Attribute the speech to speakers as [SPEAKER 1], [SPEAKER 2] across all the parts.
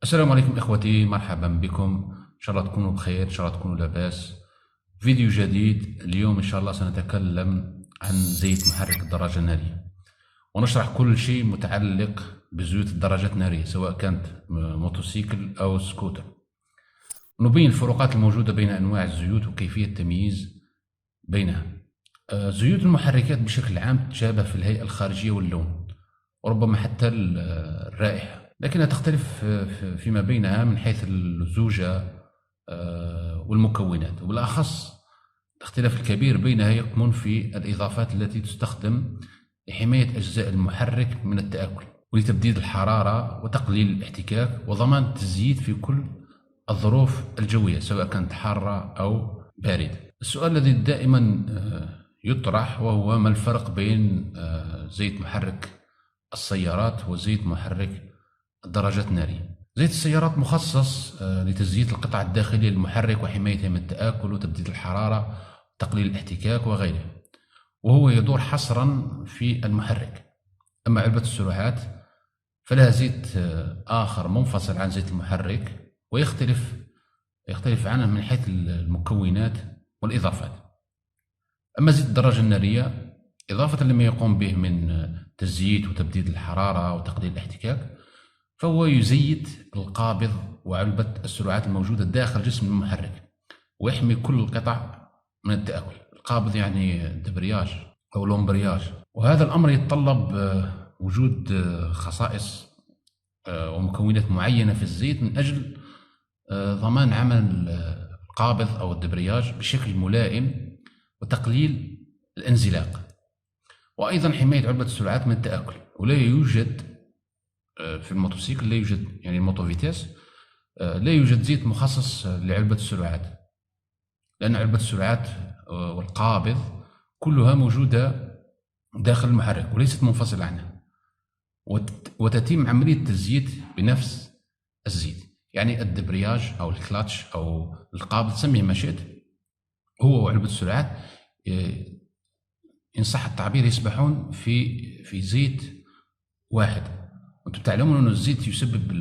[SPEAKER 1] السلام عليكم إخوتي، مرحبا بكم. إن شاء الله تكونوا بخير، إن شاء الله تكونوا لاباس. فيديو جديد اليوم إن شاء الله سنتكلم عن زيت محرك الدراجة النارية، ونشرح كل شيء متعلق بزيوت الدراجات النارية سواء كانت موتوسيكل أو سكوتر. نبين الفروقات الموجودة بين أنواع الزيوت وكيفية التمييز بينها. زيوت المحركات بشكل عام تتشابه في الهيئة الخارجية واللون وربما حتى الرائحة، لكنها تختلف فيما بينها من حيث الزوجة والمكونات، وبالأخص الاختلاف الكبير بينها يكمن في الإضافات التي تستخدم لحماية أجزاء المحرك من التآكل ولتبديد الحرارة وتقليل الاحتكاك وضمان التزييت في كل الظروف الجوية سواء كانت حارة أو باردة. السؤال الذي دائما يطرح وهو ما الفرق بين زيت محرك السيارات وزيت محرك الدراجات النارية. زيت السيارات مخصص لتزييت القطع الداخلية للمحرك وحمايتها من التآكل وتبديد الحرارة وتقليل الاحتكاك وغيره، وهو يدور حصرا في المحرك. أما علبة السرعات فلها زيت آخر منفصل عن زيت المحرك ويختلف عنه من حيث المكونات والإضافات. أما زيت الدراجة النارية إضافة لما يقوم به من تزييت وتبديد الحرارة وتقليل الاحتكاك، فهو يزيت القابض وعلبة السرعات الموجودة داخل جسم المحرك ويحمي كل القطع من التآكل. القابض يعني دبرياج أو لومبرياج، وهذا الأمر يتطلب وجود خصائص ومكونات معينة في الزيت من أجل ضمان عمل القابض أو الدبرياج بشكل ملائم وتقليل الانزلاق، وأيضا حماية علبة السرعات من التآكل. ولا يوجد في الموتوسيكل، لا يوجد يعني الموتوفيتيس، لا يوجد زيت مخصص لعلبة السرعات، لأن علبة السرعات والقابض كلها موجودة داخل المحرك وليست منفصلة عنها، وتتم عملية تزييت بنفس الزيت. يعني الدبرياج أو الكلاتش أو القابض سميه ما شئت، هو وعلبة السرعات إن صح التعبير يسبحون في زيت واحد. وانتم تعلمون أن الزيت يسبب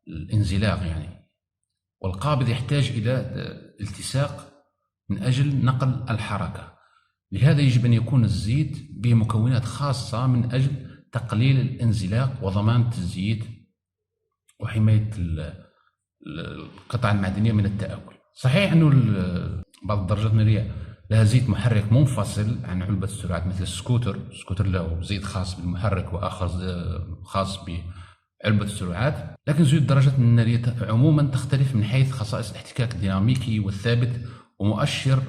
[SPEAKER 1] الانزلاق يعني، والقابض يحتاج إلى التصاق من أجل نقل الحركة. لهذا يجب أن يكون الزيت به مكونات خاصة من أجل تقليل الانزلاق وضمان التزييت وحماية القطع المعدنية من التآكل. صحيح أنه بعض الدراجات النارية لها زيت محرك منفصل عن علبة السرعات مثل السكوتر له زيت خاص بالمحرك وآخر خاص بعلبة السرعات، لكن زيوت الدراجات النارية عموما تختلف من حيث خصائص الاحتكاك الديناميكي والثابت ومؤشر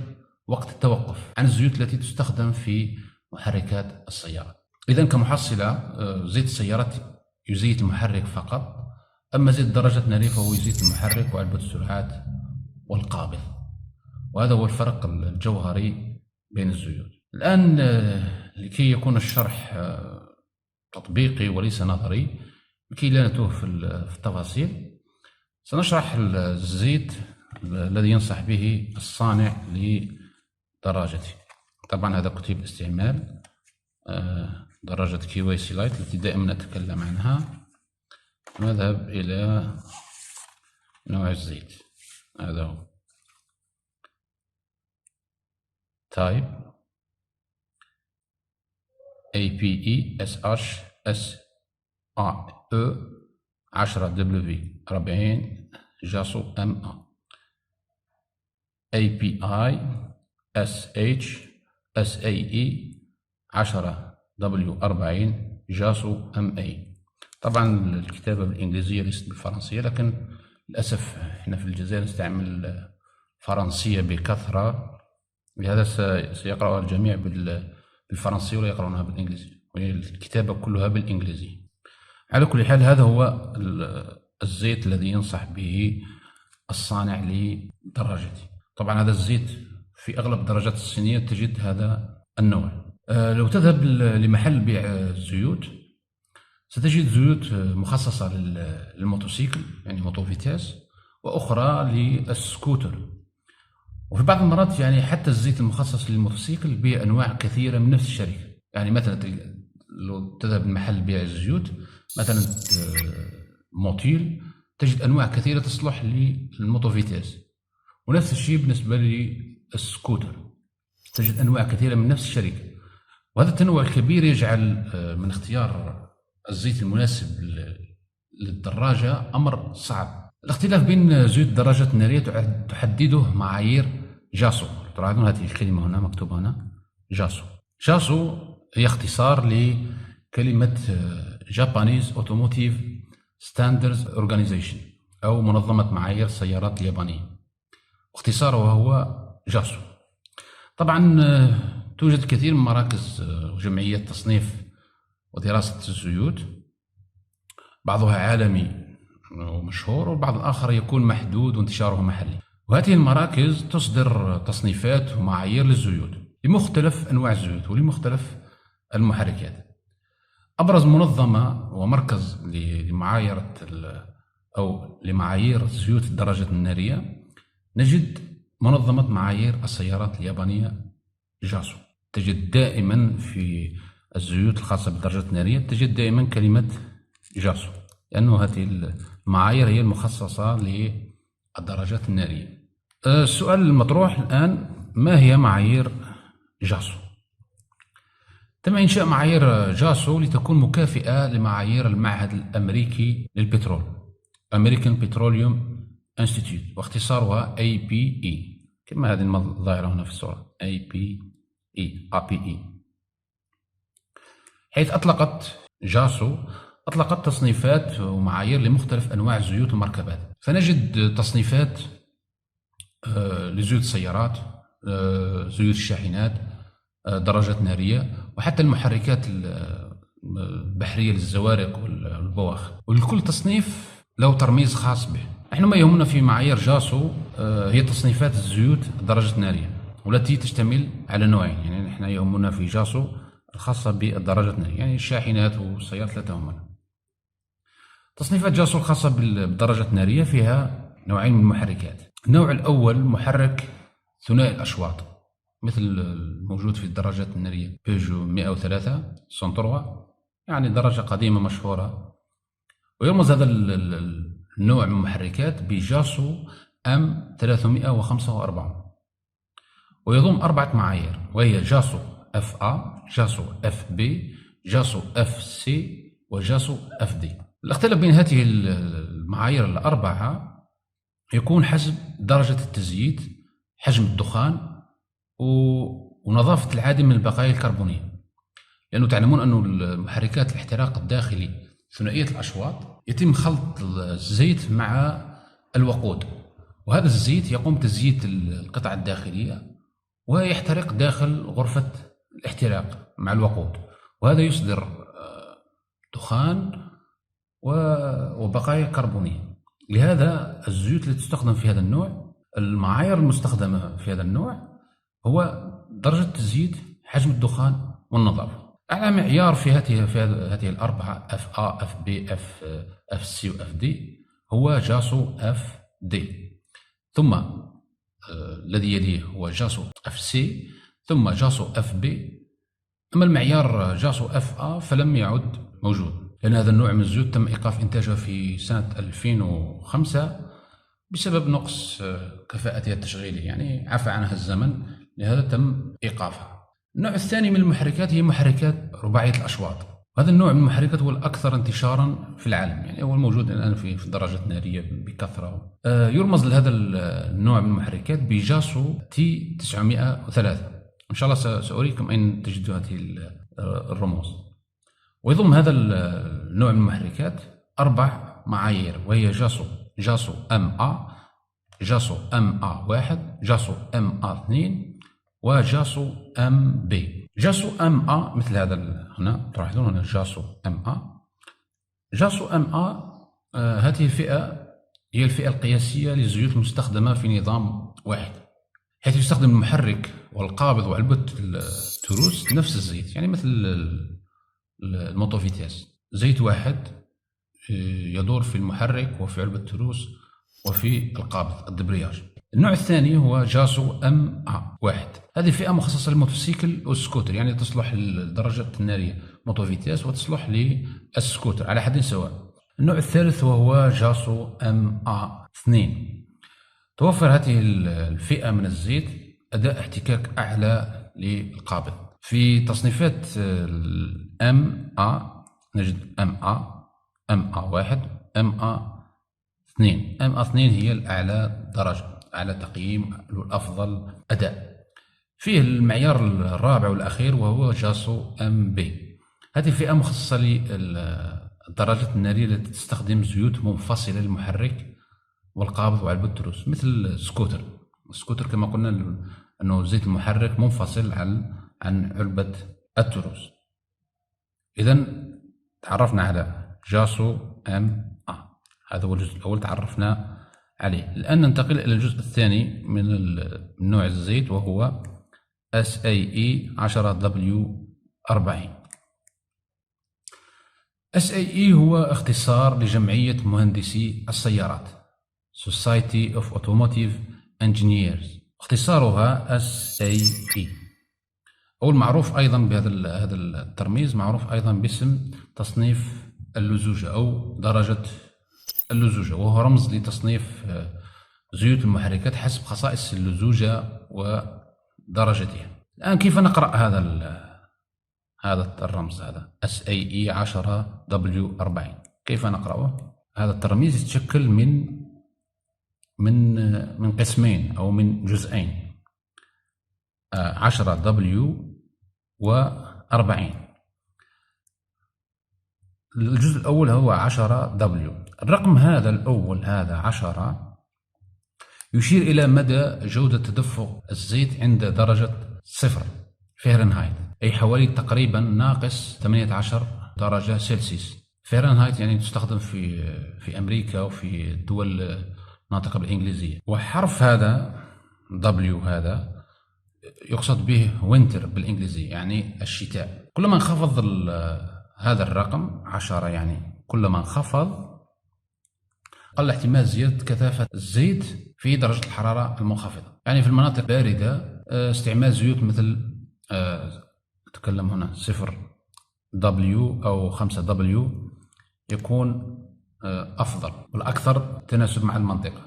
[SPEAKER 1] وقت التوقف عن الزيوت التي تستخدم في محركات السيارات. إذن كمحصلة زيت السيارات يزيت المحرك فقط، أما زيت الدراجات النارية فهو يزيت المحرك وعلبة السرعات والقابض، وهذا هو الفرق الجوهري بين الزيوت. الآن لكي يكون الشرح تطبيقي وليس نظري، لكي لا نتوه في التفاصيل، سنشرح الزيت الذي ينصح به الصانع لدراجتي. طبعا هذا كتيب استعمال دراجة كيويسي لايت التي دائما أتكلم عنها. نذهب إلى نوع الزيت، هذا هو تايب APE/SHSAE 10W40 جاسو MA API SHSAE 10W40 جاسو MA. طبعا الكتابة بالإنجليزية ليست بالفرنسية، لكن للأسف احنا في الجزائر نستعمل فرنسية بكثرة، لهذا سيقرأها الجميع بالفرنسية ولا يقرأونها بالإنجليزية، والكتابة كلها بالإنجليزية. على كل حال هذا هو الزيت الذي ينصح به الصانع لدراجتي. طبعا هذا الزيت في أغلب الدراجات الصينية تجد هذا النوع. لو تذهب لمحل بيع الزيوت ستجد زيوت مخصصة للموتوسيكل يعني موتوفيتاس، وأخرى للسكوتر، وفي بعض المرات يعني حتى الزيت المخصص للموتوسيكل به أنواع كثيرة من نفس الشركة. يعني مثلا لو تذهب لمحل بيع الزيوت مثلا موتيل تجد أنواع كثيرة تصلح للموتوفيتاس، ونفس الشيء بالنسبة للسكوتر، تجد أنواع كثيرة من نفس الشركة. وهذا التنوع الكبير يجعل من اختيار الزيت المناسب للدراجة أمر صعب. الاختلاف بين زيوت الدراجات النارية تحدده معايير جاسو. تلاحظون هذه الكلمة هنا مكتوبة هنا جاسو. جاسو هي اختصار لكلمة Japanese Automotive Standards Organization أو منظمة معايير السيارات اليابانية، اختصاره هو جاسو. طبعا توجد كثير من مراكز وجمعيات تصنيف ودراسة الزيوت، بعضها عالمي ومشهور، والبعض الآخر يكون محدود وانتشاره محلي. وهذه المراكز تصدر تصنيفات ومعايير للزيوت لمختلف أنواع الزيوت ولمختلف المحركات. أبرز منظمة ومركز لمعايرة أو لمعايير زيوت الدراجات النارية نجد منظمة معايير السيارات اليابانية جاسو. تجد دائما في الزيوت الخاصة بالدراجات النارية تجد دائما كلمة جاسو، لأنه هذه المعايير هي المخصصة للدراجات النارية. السؤال المطروح الآن: ما هي معايير جاسو؟ تم إنشاء معايير جاسو لتكون مكافئة لمعايير المعهد الأمريكي للبترول American Petroleum Institute، واختصارها APE كما هذه الظاهرة هنا في الصورة APE. حيث أطلقت جاسو تصنيفات ومعايير لمختلف أنواع الزيوت والمركبات. فنجد تصنيفات لزيوت السيارات، زيوت الشاحنات، دراجات نارية، وحتى المحركات البحرية للزوارق والبواخر، ولكل تصنيف له ترميز خاص به. نحن ما يهمنا في معايير جاسو هي تصنيفات الزيوت الدراجات النارية، والتي تشتمل على نوعين. يعني نحن يهمنا في جاسو الخاصة بالدراجات النارية، يعني الشاحنات والسيارات لا تهمنا. تصنيفات جاسو الخاصة بالدراجات النارية فيها نوعين من المحركات. النوع الأول محرك ثنائي الأشواط مثل الموجود في الدراجات النارية بيجو 103 سنتروا، يعني دراجة قديمة مشهورة. ويرمز هذا النوع من المحركات بجاسو M345، ويضم 4 معايير، وهي جاسو FA، جاسو FB، جاسو FC، وجاسو FD. الاختلاف بين هذه المعايير الأربعة يكون حسب درجة التزييت، حجم الدخان، ونظافة العادم من البقايا الكربونية. لأنه تعلمون أن المحركات الاحتراق الداخلي ثنائية الأشواط يتم خلط الزيت مع الوقود، وهذا الزيت يقوم بتزييت القطع الداخلية ويحترق داخل غرفة الاحتراق مع الوقود، وهذا يصدر دخان وبقايا كربونية. لهذا الزيوت التي تستخدم في هذا النوع، المعايير المستخدمة في هذا النوع هو درجة التزييت، حجم الدخان، والنظافة. أعلى معيار في هذه الأربعة FA FB FC وFD هو جاسو FD، ثم الذي يليه هو جاسو FC، ثم جاسو FB. أما المعيار جاسو FA فلم يعد موجود، لأن هذا النوع من الزيوت تم إيقاف إنتاجه في سنة 2005 بسبب نقص كفاءتها التشغيلية، يعني عفى عنها الزمن، لهذا تم إيقافها. النوع الثاني من المحركات هي محركات رباعية الأشواط. هذا النوع من المحركات هو الأكثر انتشارا في العالم، يعني هو الموجود الآن في الدراجات النارية بكثرة. يرمز لهذا النوع من المحركات بجاسو T903. إن شاء الله سأريكم أين تجد هذه الرموز. ويضم هذا النوع من المحركات 4 معايير، وهي جاسو MA، جاسو MA1، جاسو MA2، وجاسو MB. جاسو MA مثل هذا هنا، تلاحظون هنا جاسو MA. جاسو MA هذه الفئة هي الفئة القياسية للزيوت المستخدمة في نظام واحد، حيث يستخدم المحرك والقابض وعلبة التروس نفس الزيت، يعني مثل الموتوفيتاس، زيت واحد يدور في المحرك وفي علبة التروس وفي القابض الدبرياج. النوع الثاني هو جاسو MA1. هذه فئة مخصصة للموتوسيكل والسكوتر، يعني تصلح للدراجات النارية موتوفيتاس وتصلح للسكوتر على حد سواء. النوع الثالث وهو جاسو MA2. توفر هذه الفئة من الزيت أداء احتكاك أعلى للقابض. في تصنيفات MA نجد MA1 MA2. MA2 هي الأعلى درجة، أعلى تقييم والأفضل أداء. فيه المعيار الرابع والأخير وهو جاسو MB. هذه فئة مخصصة للدراجات النارية التي تستخدم زيوت منفصلة للمحرك والقابض وعلبة التروس، مثل السكوتر كما قلنا أنه زيت المحرك منفصل عن علبة التروس. إذن تعرفنا على جاسو MA، هذا هو الجزء الأول تعرفنا عليه. الآن ننتقل إلى الجزء الثاني من نوع الزيت وهو SAE 10W40. SAE هو اختصار لجمعية مهندسي السيارات Society of Automotive Engineers، اختصارها SAE. أو المعروف أيضا بهذا الترميز معروف أيضا باسم تصنيف اللزوجة أو درجة اللزوجة، وهو رمز لتصنيف زيوت المحركات حسب خصائص اللزوجة ودرجتها. الآن كيف نقرأ هذا الرمز، هذا SAE 10W40؟ كيف نقرأه؟ هذا الترميز يتشكل من قسمين أو من جزئين، 10W و40. الجزء الأول هو 10W. الرقم هذا الأول، هذا 10، يشير إلى مدى جودة تدفق الزيت عند درجة 0 فهرنهايت، أي حوالي تقريبا ناقص 18 درجة سلسيوس. فهرنهايت يعني تستخدم في أمريكا وفي الدول الناطقة بالإنجليزية. وحرف هذا W هذا يقصد به وينتر بالإنجليزية، يعني الشتاء. كلما انخفض هذا الرقم 10، يعني كلما انخفض قل احتمال زيادة كثافة الزيت في درجة الحرارة المنخفضة. يعني في المناطق الباردة استعمال زيوت مثل نتكلم هنا 0W أو 5W يكون أفضل والأكثر تناسب مع المنطقة.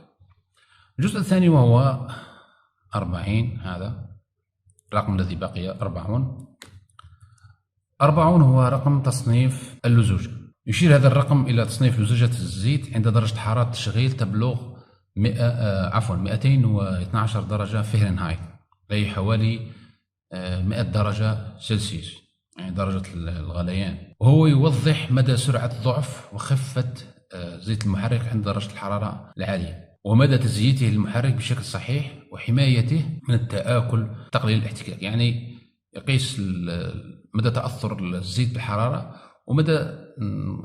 [SPEAKER 1] الجزء الثاني وهو 40، هذا الرقم الذي بقي 40 هو رقم تصنيف اللزوجة. يشير هذا الرقم إلى تصنيف لزوجة الزيت عند درجة حرارة التشغيل تبلغ 212 درجة فهرنهايت، أي حوالي 100 درجة سلسيوس، يعني درجة الغليان. وهو يوضح مدى سرعة ضعف وخفة زيت المحرك عند درجة الحرارة العالية، ومدى تزييته للمحرك بشكل صحيح وحمايته من التآكل تقليل الاحتكاك. يعني يقيس مدى تأثر الزيت بالحرارة ومدى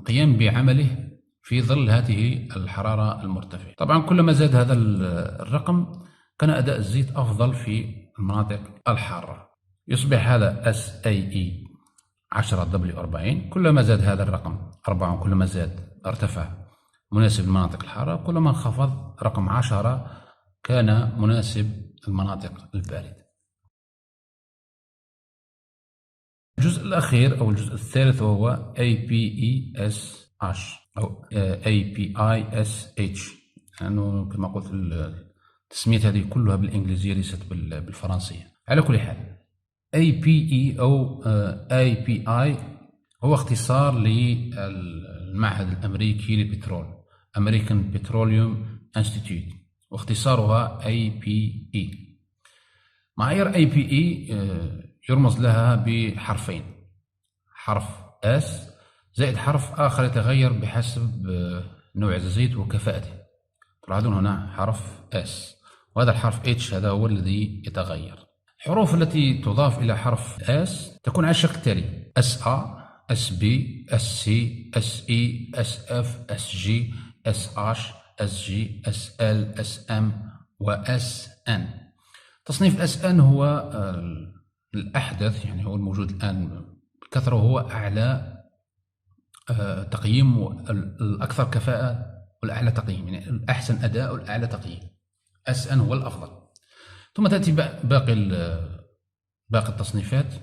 [SPEAKER 1] قيام بعمله في ظل هذه الحرارة المرتفعة. طبعا كلما زاد هذا الرقم كان أداء الزيت أفضل في المناطق الحارة. يصبح هذا SAE 10W40. كلما زاد هذا الرقم 4، كلما زاد ارتفع مناسب للمناطق الحارة، كلما انخفض رقم 10 كان مناسب للمناطق الباردة. الجزء الأخير أو الجزء الثالث وهو APESH أو APISH، لأنه كما قلت التسمية هذه كلها بالإنجليزية ليست بالفرنسية. على كل حال APE أو API هو اختصار للمعهد الأمريكي للبترول American Petroleum Institute، واختصارها APE. معايير APE يرمز لها بحرفين، حرف S زائد حرف آخر يتغير بحسب نوع الزيت وكفاءته. تلاحظون هنا حرف S، وهذا الحرف H هذا هو الذي يتغير. الحروف التي تضاف إلى حرف S تكون على الشكل التالي: SA SB SC SE SF SG SH SG SL SM و SN. تصنيف SN هو الأحدث، يعني هو الموجود الآن بكثرة، وهو أعلى تقييم والأكثر كفاءة والأعلى تقييم، يعني الأحسن أداء والأعلى تقييم. SN هو الأفضل. ثم تأتي باقي التصنيفات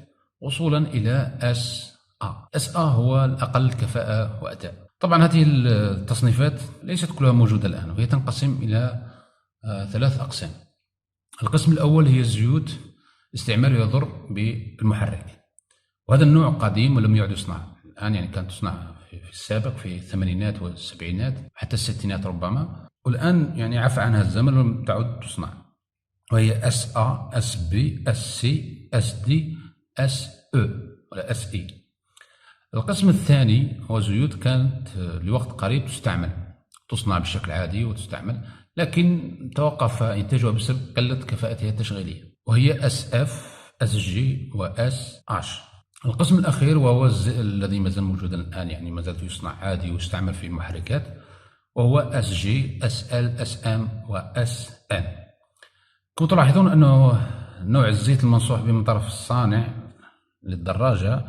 [SPEAKER 1] وصولا إلى SA. SA هو الأقل كفاءة وأداء. طبعا هذه التصنيفات ليست كلها موجودة الآن، وهي تنقسم إلى 3 أقسام. القسم الأول هي الزيوت استعماله يضر بالمحرك، وهذا النوع قديم ولم يعد يصنع الآن، يعني كانت تصنع في السابق في الثمانينات والسبعينات حتى الستينات ربما، والآن يعني عفى عنها الزمن ولم تعد تصنع، وهي SA SB SC SD SE ولا SE. القسم الثاني هو زيوت كانت لوقت قريب تصنع بشكل عادي وتستعمل، لكن توقف إنتاجها بسبب قلة كفاءتها التشغيلية، وهي SF SG و SH. القسم الأخير وهو الذي ما زال موجودا الآن، يعني ما زال يصنع عادي ويستعمل في المحركات، وهو SG SL SM و SN. كما تلاحظون أنه نوع الزيت المنصوح به من طرف الصانع للدراجة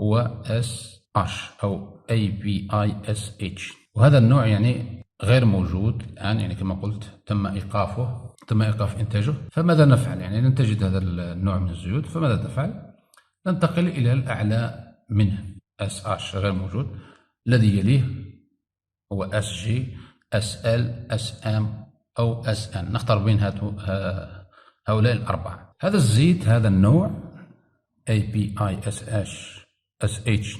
[SPEAKER 1] هو SH أو ABISH، وهذا النوع يعني غير موجود الآن، يعني كما قلت تم إيقاف إنتاجه. فماذا نفعل؟ يعني لن تجد هذا النوع من الزيوت، فماذا تفعل؟ ننتقل إلى الأعلى منه. SH غير موجود، الذي يليه هو SG SL SM أو SN. نختار بين هؤلاء الأربعة. هذا الزيت، هذا النوع ABISH SH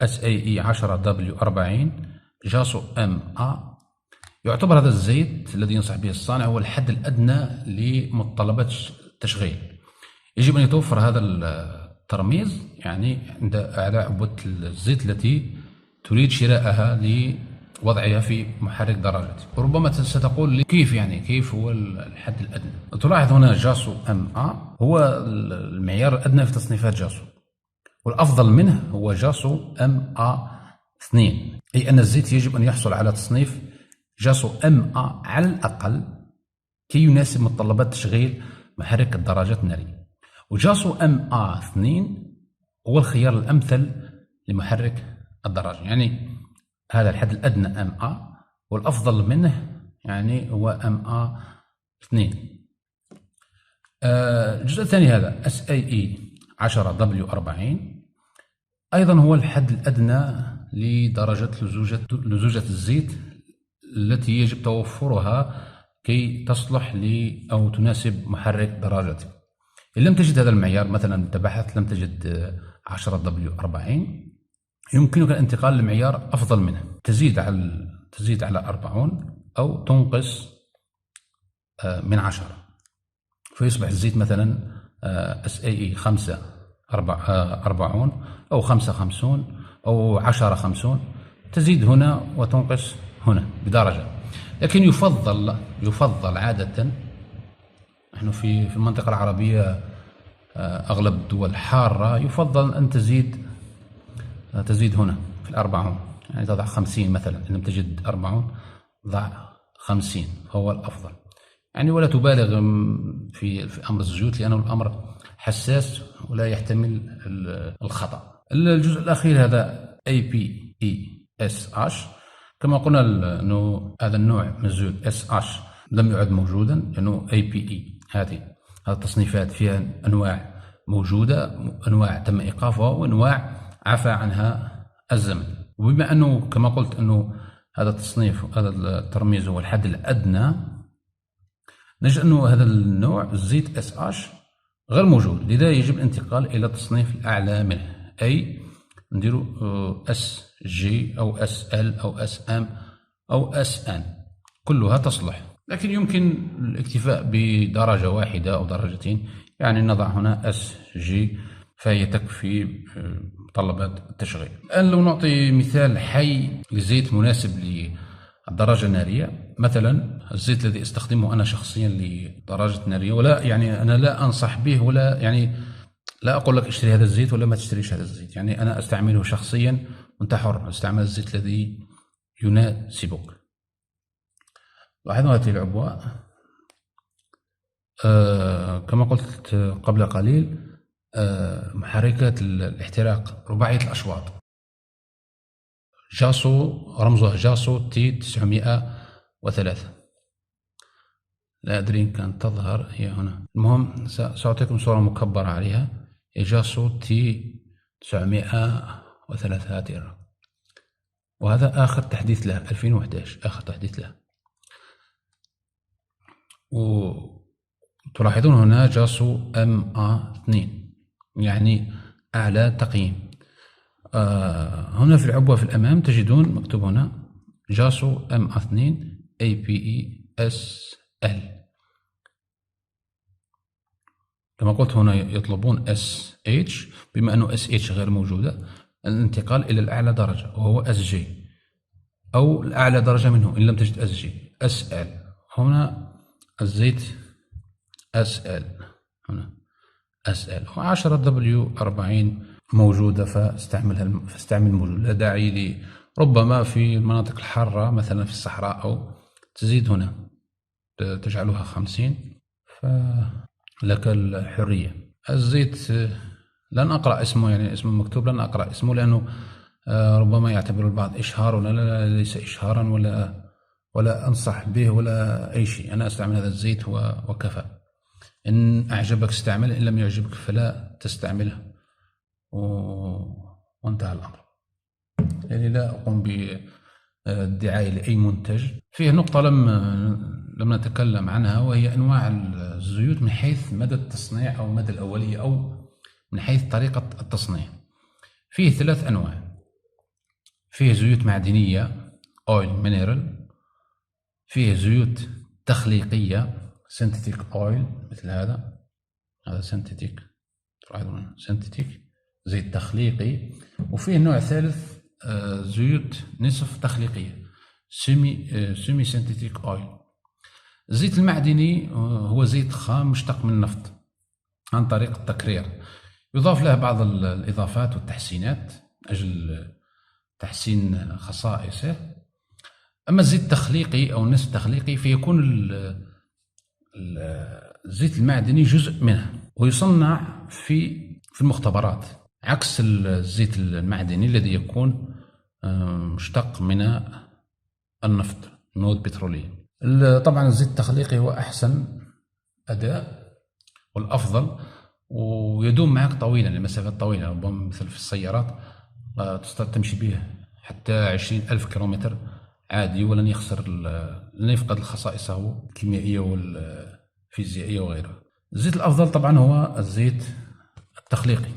[SPEAKER 1] SAE 10W40 جاسو MA، يعتبر هذا الزيت الذي ينصح به الصانع هو الحد الأدنى لمتطلبات التشغيل. يجب أن يتوفر هذا الترميز يعني عند أعلاء عبوة الزيت التي تريد شراءها لوضعها في محرك دراجتي. وربما ستقول لي كيف هو الحد الأدنى؟ تلاحظ هنا جاسو MA هو المعيار الأدنى في تصنيفات جاسو، والأفضل منه هو جاسو MA2، أي أن الزيت يجب أن يحصل على تصنيف جاسو MA على الأقل كي يناسب متطلبات تشغيل محرك الدراجات النارية. وجاسو MA2 هو الخيار الأمثل لمحرك الدراجة، يعني هذا الحد الأدنى MA، والأفضل منه يعني هو MA2. الجزء الثاني هذا SAE 10W40 أيضا هو الحد الأدنى لدرجة لزوجة الزيت التي يجب توفرها كي تصلح أو تناسب محرك دراجتك. إن لم تجد هذا المعيار، مثلا تبحث لم تجد 10W40، يمكنك الانتقال لمعيار أفضل منه، تزيد على 40 أو تنقص من 10، فيصبح الزيت مثلا SAE 540 أو 550 أو 1050، تزيد هنا وتنقص هنا بدرجة. لكن يفضل عادة، نحن في المنطقة العربية أغلب الدول حارة، يفضل أن تزيد هنا في 40، يعني تضع 50 مثلا، إن لم تجد 40 ضع 50 هو الأفضل، يعني ولا تبالغ في أمر الزيوت لأنه الأمر حساس ولا يحتمل الخطأ. الجزء الأخير هذا ABESH، كما قلنا أنه هذا النوع من الزيوت SH لم يعد موجودا، لأنه APE هذه التصنيفات فيها أنواع موجودة، أنواع تم إيقافها وأنواع عفى عنها الزمن. وبما أنه كما قلت أنه هذا التصنيف، هذا الترميز هو الحد الأدنى، نجد أنه هذا النوع الزيت SH غير موجود، لذا يجب الانتقال إلى التصنيف الأعلى منه، أي نديرو SG أو SL أو SM أو SN، كلها تصلح. لكن يمكن الاكتفاء بدرجة واحدة أو درجتين، يعني نضع هنا SG فهي تكفي متطلبات التشغيل. الآن لو نعطي مثال حي لزيت مناسب للدراجة النارية، مثلا الزيت الذي استخدمه أنا شخصيا لدراجة نارية، ولا يعني أنا لا أنصح به، ولا يعني لا أقول لك اشتري هذا الزيت ولا ما تشتريش هذا الزيت، يعني أنا أستعمله شخصيا وأنت حر، استعمل الزيت الذي يناسبك. لاحظوا هذه العبوة كما قلت قبل قليل، محركات الاحتراق رباعية الأشواط، جاسو رمزها جاسو T903، لا أدري إن كانت تظهر هي هنا. المهم سأعطيكم صورة مكبرة عليها، جاسو T903 هذه. وهذا آخر تحديث له 2011، آخر تحديث له. وتلاحظون هنا جاسو MA2 يعني أعلى تقييم. هنا في العبوة في الأمام تجدون مكتوب هنا جاسو MA2 APESL. كما قلت هنا يطلبون SH، بما أنه SH غير موجودة الانتقال إلى الأعلى درجة وهو SG، أو الأعلى درجة منه إن لم تجد SG SL. هنا الزيت SL، هنا SL و10 W40 موجودة فاستعمل موجود، لا داعي ربما في المناطق الحارة مثلا في الصحراء أو تزيد هنا تجعلها 50 فلك الحرية. الزيت لن أقرأ اسمه، يعني اسمه مكتوب لن أقرأ اسمه لأنه ربما يعتبر البعض إشهار، ولا لا ليس إشهارا ولا أنصح به ولا أي شيء. أنا أستعمل هذا الزيت وكفى. إن أعجبك استعمله، إن لم يعجبك فلا تستعمله، وانتهى الأمر. يعني لا أقوم بالدعاية لأي منتج. فيه نقطة لم نتكلم عنها، وهي أنواع الزيوت من حيث مدى التصنيع أو مدى الأولية أو من حيث طريقة التصنيع. فيه 3 أنواع. فيه زيوت معدنية oil mineral، فيه زيوت تخليقية synthetic oil مثل هذا synthetic زيت تخليقي، وفيه نوع ثالث زيوت نصف تخليقية semi synthetic oil. الزيت المعدني هو زيت خام مشتق من النفط عن طريق التكرير، يضاف له بعض الإضافات والتحسينات أجل تحسين خصائصه. أما الزيت التخليقي أو النصف التخليقي فيكون الزيت المعدني جزء منه ويصنع في المختبرات، عكس الزيت المعدني الذي يكون مشتق من النفط، مواد بترولية. طبعا الزيت التخليقي هو أحسن أداء والأفضل، ويدوم معك طويلا لمسافات طويلة، ربما مثل في السيارات تمشي به حتى 20,000 كيلومتر عادي ولن يفقد خصائصه الكيميائية والفيزيائية وغيرها. الزيت الأفضل طبعا هو الزيت التخليقي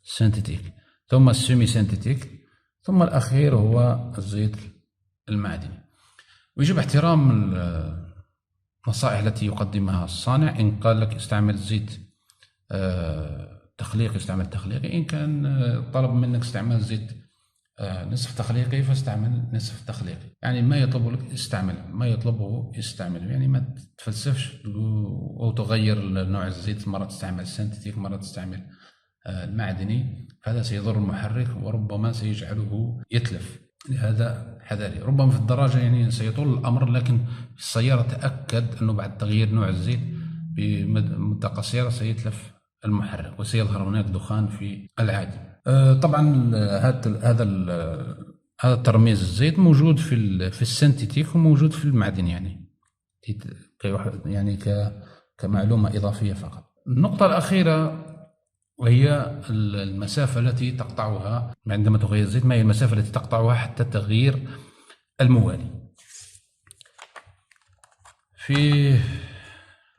[SPEAKER 1] سينتيتيك، ثم السيمي سينتيتيك، ثم الأخير هو الزيت المعدني. ويجب احترام النصائح التي يقدمها الصانع. إن قال لك استعمل زيت تخليقي استعمل تخليقي، إن كان طلب منك استعمال زيت نصف تخليقي فاستعمل نصف تخليقي. يعني ما يطلبه لك استعمل، ما يطلبه استعمله، يعني ما تفلسفش أو تغير نوع الزيت، مرة تستعمل السنتيتيك مرة تستعمل المعدني، هذا سيضر المحرك وربما سيجعله يتلف. لهذا حذاري. ربما في الدراجة يعني سيطول الأمر، لكن في السيارة تأكد أنه بعد تغيير نوع الزيت بمدة قصيرة سيتلف المحرك وسيظهر هناك دخان في العادي. طبعا هذا ترميز الزيت موجود في السنتيتيك وموجود في المعدن، يعني كمعلومة إضافية فقط. النقطة الأخيرة وهي المسافة التي تقطعها عندما تغير الزيت. ما هي المسافة التي تقطعها حتى تغيير الموالي؟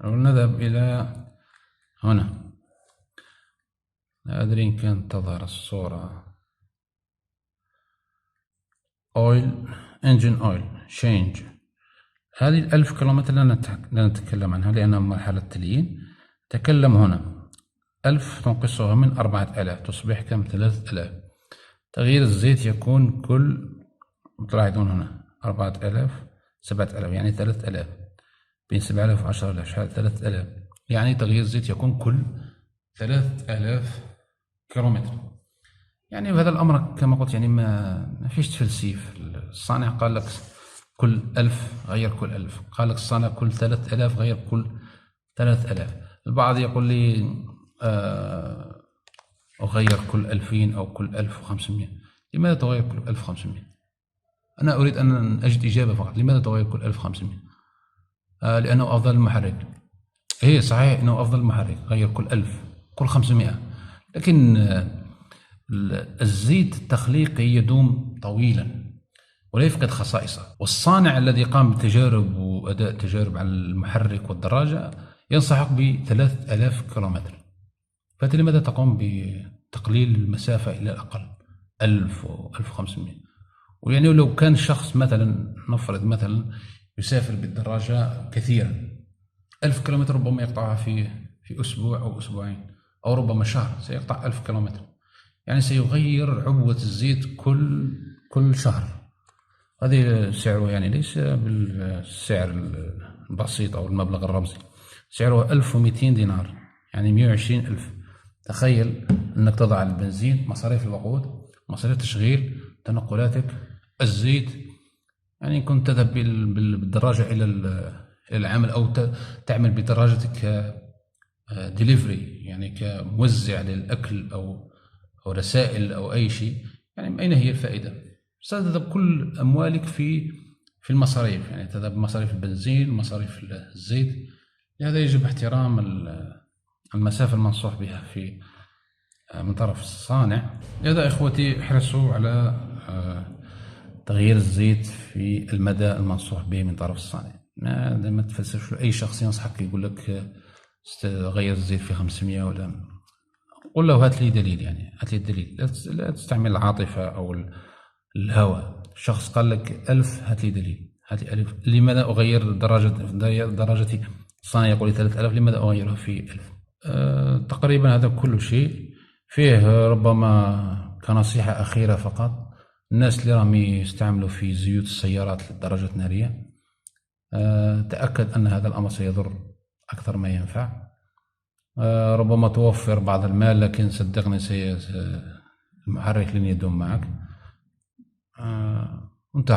[SPEAKER 1] نذهب إلى هنا، لا أدري إن كانت تظهر الصورة. أويل إنجن أويل شينج، هذه 1000 كيلومتر لا نتكلم عنها لأنها مرحلة تليين. تكلم هنا 1000 تنقصها من 4000 تصبح كم؟ 3000. تغيير الزيت يكون كل، تلاحظون هنا 4000 7000 يعني 3000، بين 7000 و 10000 شحال؟ 3000. يعني تغيير الزيت يكون كل 3000 كيلومتر. يعني بهذا الأمر كما قلت يعني ما فيش تفلسيف. الصانع قال لك كل 1000 غير كل 1000، قال لك الصانع كل 3000 غير كل 3000. البعض يقول لي أغير كل 2000 أو كل 1500. لماذا تغير كل 1500؟ أنا أريد أن أجد إجابة فقط. لماذا تغير كل 1500؟ لأنه أفضل المحرك. هي صحيح أنه أفضل المحرك، غير كل 1000 كل 500، لكن الزيت التخليقي يدوم طويلا ولا يفقد خصائصه. والصانع الذي قام بتجارب وأداء تجارب على المحرك والدراجة ينصحك ب3000 كيلومتر. فأنت لماذا تقوم بتقليل المسافة إلى الأقل 1000 و 1500؟ ويعني لو كان شخص مثلا، نفرض مثلا يسافر بالدراجة كثيرا، 1000 كيلومتر ربما يقطعها في أسبوع أو أسبوعين، أو ربما شهر سيقطع 1000 كيلومتر. يعني سيغير عبوة الزيت كل شهر. هذه سعره يعني ليس بالسعر البسيط أو المبلغ الرمزي، سعره 1200 دينار، يعني 120,000. تخيل أنك تضع البنزين، مصاريف الوقود، مصاريف تشغيل، تنقلاتك، الزيت. يعني كنت تذهب بالدراجة إلى العمل، أو تعمل بدراجتك ديليفري، يعني كموزع للأكل أو رسائل أو أي شيء. يعني أين هي الفائدة؟ ستذهب كل أموالك في المصاريف، يعني تذهب مصاريف البنزين، مصاريف الزيت. لهذا يجب احترام المسافة المنصوح بها من طرف الصانع. لهذا إخوتي احرصوا على تغيير الزيت في المدى المنصوح به من طرف الصانع. ما تفلسفش. أي شخص ينصحك يقول لك غير الزيت في 500 ولا، قل له هات لي دليل، يعني هات لي الدليل. لا تستعمل العاطفة أو الهوى. شخص قال لك 1000، هات لي دليل، هات لي 1000. لماذا أغير درجتي؟ الصانع يقول لي 3000، لماذا أغيرها في 1000؟ تقريبا هذا كل شيء. فيه ربما كنصيحة أخيرة فقط، الناس اللي راهم يستعملوا في زيوت السيارات للدراجات النارية، تأكد أن هذا الأمر سيضر أكثر ما ينفع. ربما توفر بعض المال، لكن صدقني المحرك لن يدوم معك. أنت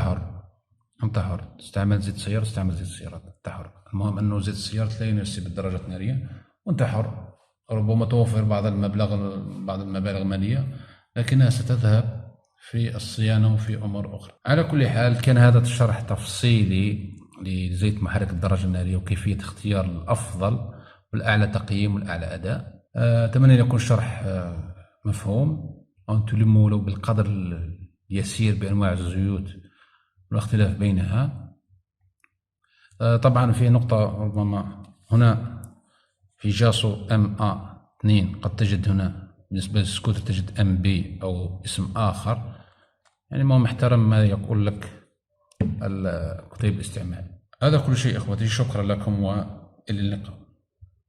[SPEAKER 1] حر، تستعمل زيت السيارة، تستعمل زيت السيارات، أنت حر. المهم أنه زيت السيارات لا يناسب الدراجات النارية، وأنت حر. ربما توفر بعض المبالغ المالية، لكنها ستذهب في الصيانة وفي أمور أخرى. على كل حال، كان هذا الشرح تفصيلي لزيت محرك الدراجة النارية وكيفية اختيار الأفضل والأعلى تقييم والأعلى أداء. أتمنى أن يكون الشرح مفهوم، وأن تلموا ولو بالقدر اليسير بأنواع الزيوت والاختلاف بينها. طبعا في نقطة، ربما هنا في جاسو MA2 قد تجد هنا بالنسبة للسكوتر تجد MB أو اسم آخر. يعني ما محترم ما يقول لك كتيب الاستعمال. هذا كل شيء إخوتي، شكرا لكم وإلى اللقاء.